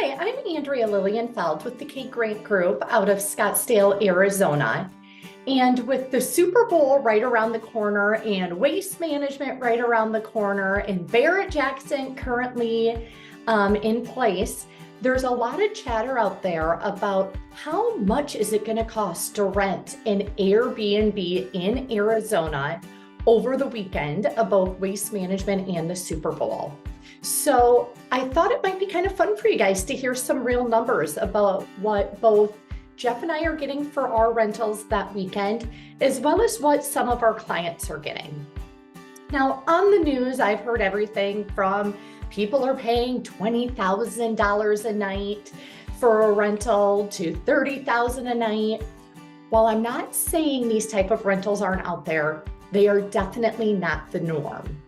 Hi, I'm Andrea Lilienfeld with the K Grant Group out of Scottsdale, Arizona. And with the Super Bowl right around the corner and waste management right around the corner and Barrett-Jackson currently in place, there's a lot of chatter out there about how much is it going to cost to rent an Airbnb in Arizona over the weekend of both waste management and the Super Bowl. So I thought it might be kind of fun for you guys to hear some real numbers about what both Jeff and I are getting for our rentals that weekend, as well as what some of our clients are getting. Now, on the news, I've heard everything from people are paying $20,000 a night for a rental to $30,000 a night. While I'm not saying these type of rentals aren't out there, they are definitely not the norm.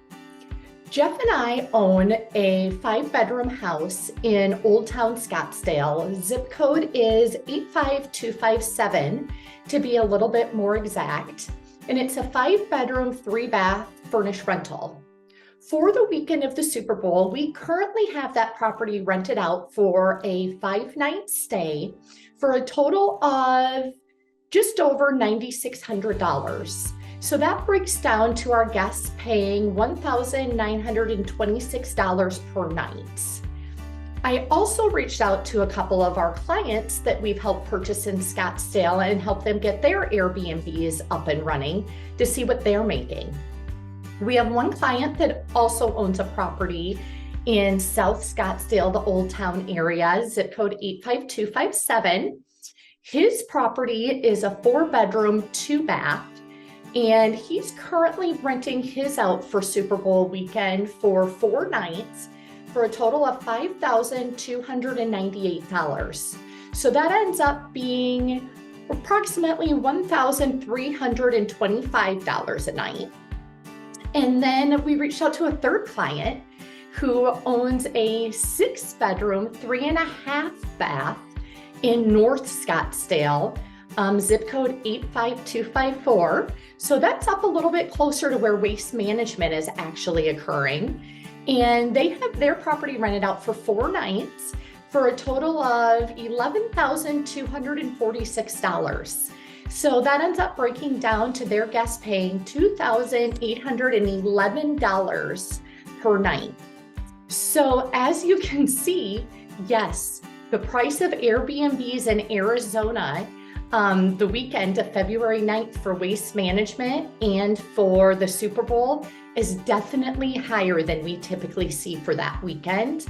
Jeff and I own a 5-bedroom house in Old Town Scottsdale. Zip code is 85257 to be a little bit more exact. And it's a 5-bedroom, 3-bath furnished rental. For the weekend of the Super Bowl, we currently have that property rented out for a 5-night stay for a total of just over $9,600. So that breaks down to our guests paying $1,926 per night. I also reached out to a couple of our clients that we've helped purchase in Scottsdale and help them get their Airbnbs up and running to see what they're making. We have one client that also owns a property in South Scottsdale, the Old Town area, zip code 85257. His property is a 4-bedroom, 2-bath. And he's currently renting his out for Super Bowl weekend for 4 nights for a total of $5,298. So that ends up being approximately $1,325 a night. And then we reached out to a third client who owns a 6-bedroom, 3.5-bath in North Scottsdale, zip code 85254. So that's up a little bit closer to where waste management is actually occurring. And they have their property rented out for 4 nights for a total of $11,246. So that ends up breaking down to their guests paying $2,811 per night. So as you can see, yes, the price of Airbnbs in Arizona the weekend of February 9th for waste management and for the Super Bowl is definitely higher than we typically see for that weekend.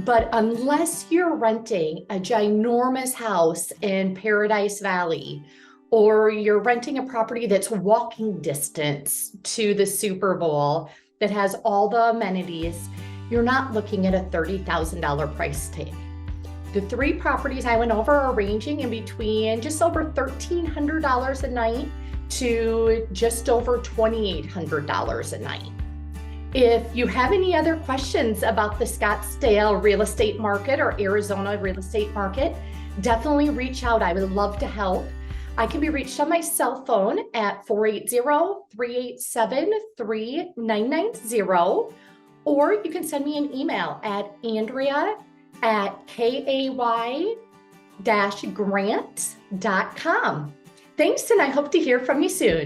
But unless you're renting a ginormous house in Paradise Valley, or you're renting a property that's walking distance to the Super Bowl that has all the amenities, you're not looking at a $30,000 price tag. The 3 properties I went over are ranging in between just over $1,300 a night to just over $2,800 a night. If you have any other questions about the Scottsdale real estate market or Arizona real estate market, definitely reach out. I would love to help. I can be reached on my cell phone at 480-387-3990, or you can send me an email at andrea@kay-grant.com. Thanks, and I hope to hear from you soon.